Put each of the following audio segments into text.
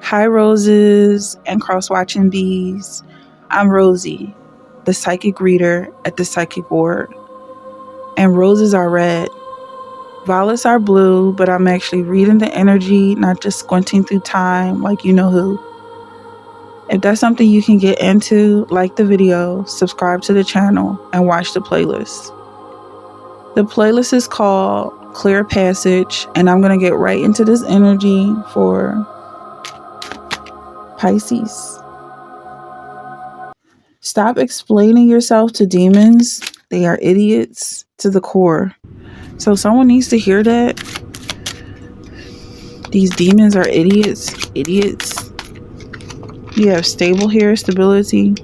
Hi, roses and cross-watching bees. I'm Rosie, the psychic reader at the psychic ward. And roses are red. Violets are blue, but I'm actually reading the energy, not just squinting through time like you know who. If that's something you can get into, like the video, subscribe to the channel, and watch the playlist. The playlist is called Clear Passage, and I'm going to get right into this energy for Pisces. Stop explaining yourself to demons. They are idiots to the core. So someone needs to hear that. These demons are idiots. Idiots. You have stable hair, stability.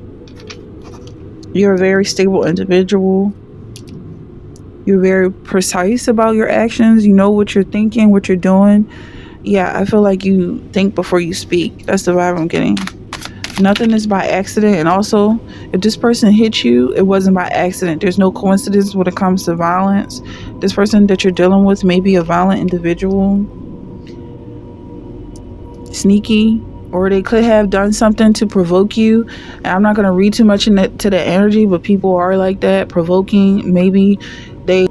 You're a very stable individual. You're very precise about your actions. You know what you're thinking, what you're doing. Yeah, I feel like you think before you speak. That's the vibe I'm getting. Nothing is by accident. And also, if this person hit you, it wasn't by accident. There's no coincidence when it comes to violence. This person that you're dealing with may be a violent individual. Sneaky. Or they could have done something to provoke you. And I'm not going to read too much into that energy, but people are like that, provoking. Maybe they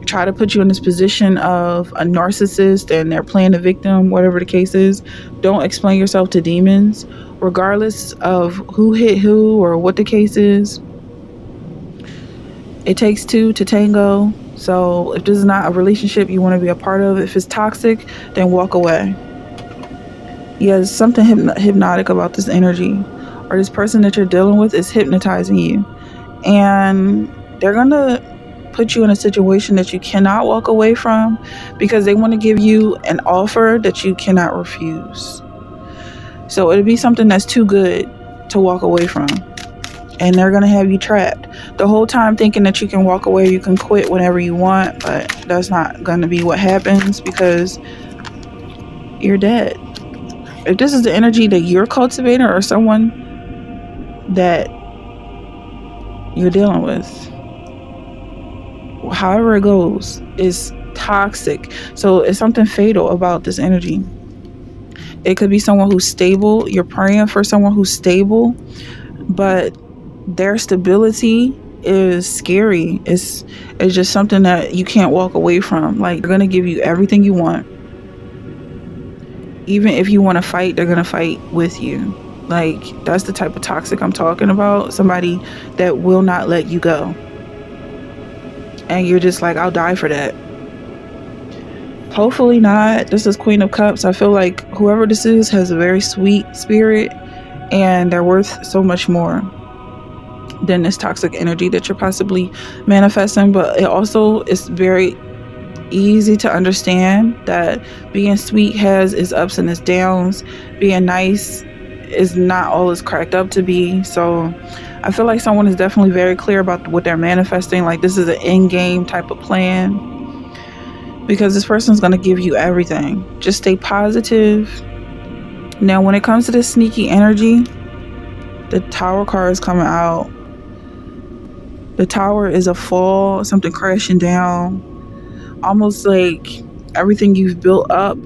try to put you in this position of a narcissist and they're playing the victim, whatever the case is. Don't explain yourself to demons, regardless of who hit who or what the case is. It takes two to tango. So if this is not a relationship you want to be a part of, if it's toxic, then walk away. Yeah, there's something hypnotic about this energy, or this person that you're dealing with is hypnotizing you, and they're gonna put you in a situation that you cannot walk away from because they want to give you an offer that you cannot refuse. So it'll be something that's too good to walk away from, and they're gonna have you trapped the whole time thinking that you can walk away, you can quit whenever you want, but that's not gonna be what happens because you're dead. If this is the energy that you're cultivating or someone that you're dealing with, however it goes, is toxic. So it's something fatal about this energy. It could be someone who's stable. You're praying for someone who's stable, but their stability is scary. It's just something that you can't walk away from. Like, they're going to give you everything you want. Even if you want to fight, they're going to fight with you. Like, that's the type of toxic I'm talking about. Somebody that will not let you go. And you're just like, I'll die for that. Hopefully not. This is Queen of Cups. I feel like whoever this is has a very sweet spirit, and they're worth so much more than this toxic energy that you're possibly manifesting. But it also is very easy to understand that being sweet has its ups and its downs. Being nice is not all it's cracked up to be. So I feel like someone is definitely very clear about what they're manifesting. Like, this is an end game type of plan, because this person's going to give you everything. Just stay positive. Now, when it comes to this sneaky energy, the Tower card is coming out. The Tower is a fall, something crashing down. Almost like everything you've built up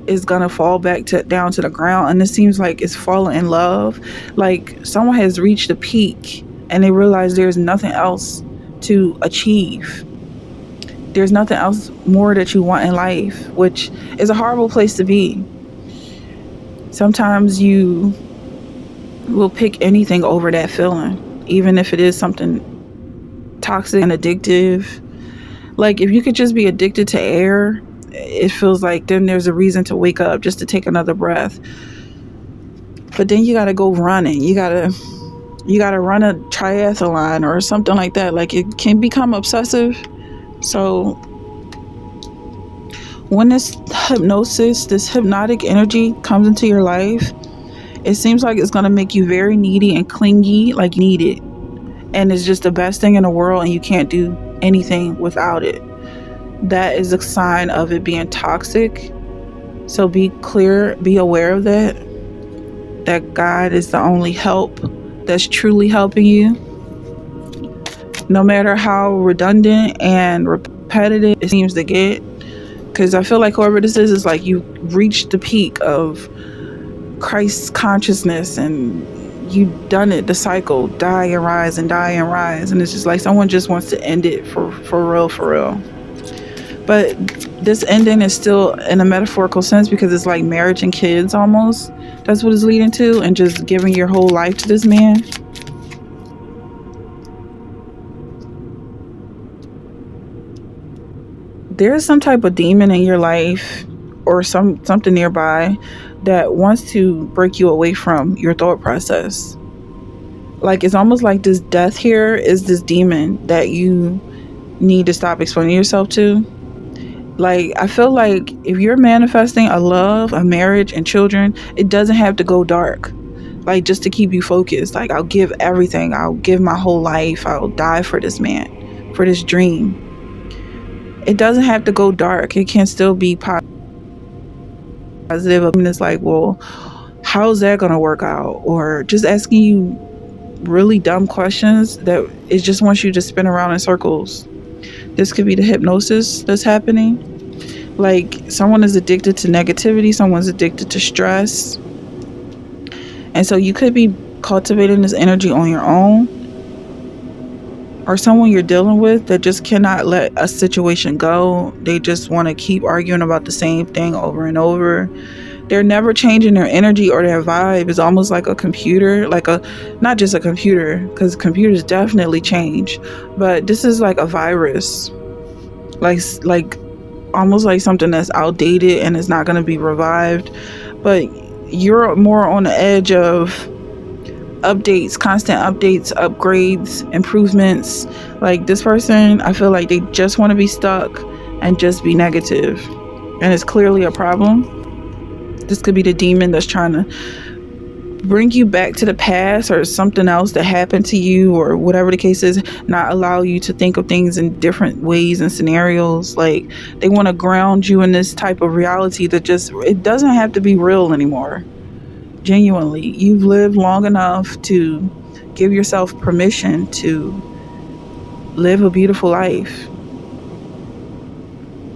is gonna fall back down to the ground, and it seems like it's falling in love. Like, someone has reached a peak and they realize there's nothing else to achieve. There's nothing else more that you want in life, which is a horrible place to be. Sometimes you will pick anything over that feeling, even if it is something toxic and addictive. Like, if you could just be addicted to air, it feels like then there's a reason to wake up just to take another breath. But then you got to go running. You got to run a triathlon or something like that. Like, it can become obsessive. So When this hypnosis, this hypnotic energy comes into your life, it seems like it's going to make you very needy and clingy, like you need it. And it's just the best thing in the world and you can't do anything without it. That is a sign of it being toxic. So be clear, be aware of that. That God is the only help that's truly helping you. No matter how redundant and repetitive it seems to get. Because I feel like whoever this is like you reached the peak of Christ's consciousness and you've done it, the cycle, die and rise and die and rise. And it's just like someone just wants to end it for real. But this ending is still in a metaphorical sense because it's like marriage and kids almost. That's what it's leading to, and just giving your whole life to this man. There's some type of demon in your life or something nearby that wants to break you away from your thought process. Like it's almost like this death here is this demon that you need to stop explaining yourself to. Like I feel like if you're manifesting a love, a marriage, and children, it doesn't have to go dark. Like just to keep you focused. Like I'll give everything. I'll give my whole life. I'll die for this man, for this dream. It doesn't have to go dark. It can still be positive. I mean, it's like, well, how's that going to work out? Or just asking you really dumb questions that it just wants you to spin around in circles. This could be the hypnosis that's happening. Like someone is addicted to negativity. Someone's addicted to stress. And so you could be cultivating this energy on your own. Or someone you're dealing with that just cannot let a situation go. They just want to keep arguing about the same thing over and over. They're never changing their energy or their vibe. It's almost like a computer, not just a computer, because computers definitely change, but this is like a virus, like almost like something that's outdated and it's not going to be revived. But you're more on the edge of updates, constant updates, upgrades, improvements. Like this person, I feel like they just want to be stuck and just be negative, and it's clearly a problem. This could be the demon that's trying to bring you back to the past or something else that happened to you or whatever the case is, not allow you to think of things in different ways and scenarios. Like they want to ground you in this type of reality that just, it doesn't have to be real anymore. Genuinely, you've lived long enough to give yourself permission to live a beautiful life.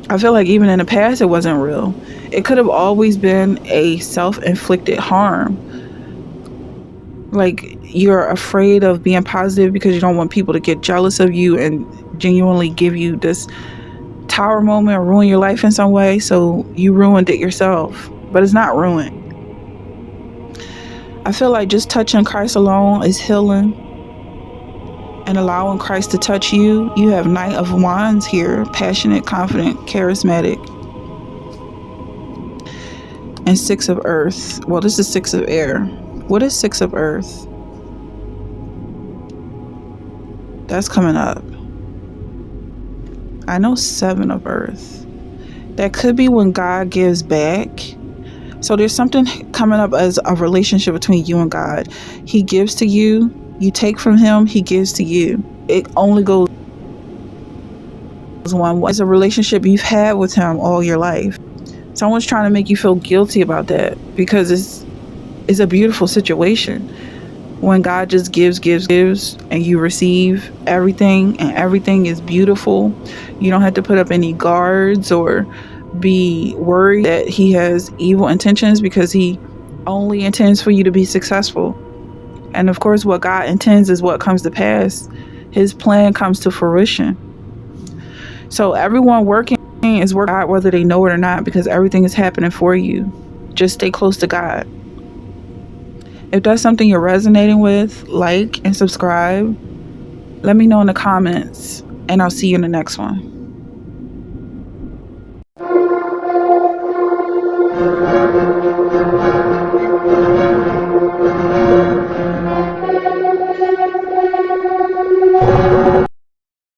I feel like even in the past it wasn't real. It could have always been a self-inflicted harm. Like you're afraid of being positive because you don't want people to get jealous of you and genuinely give you this tower moment or ruin your life in some way. So you ruined it yourself, but it's not ruined. I feel like just touching Christ alone is healing, and allowing Christ to touch you. You have Knight of Wands here, passionate, confident, charismatic. And Six of Earth. Well, this is Six of Air. What is Six of Earth? That's coming up. I know Seven of Earth. That could be when God gives back. So there's something coming up as a relationship between you and God. He gives to you. You take from him. He gives to you. It only goes one way. It's a relationship you've had with him all your life. Someone's trying to make you feel guilty about that because it's a beautiful situation when God just gives, and you receive everything, and everything is beautiful. You don't have to put up any guards or be worried that he has evil intentions, because he only intends for you to be successful. And of course, what God intends is what comes to pass. His plan comes to fruition. So everyone working is working out whether they know it or not, because everything is happening for you. Just stay close to God. If that's something you're resonating with, like and subscribe. Let me know in the comments, and I'll see you in the next one.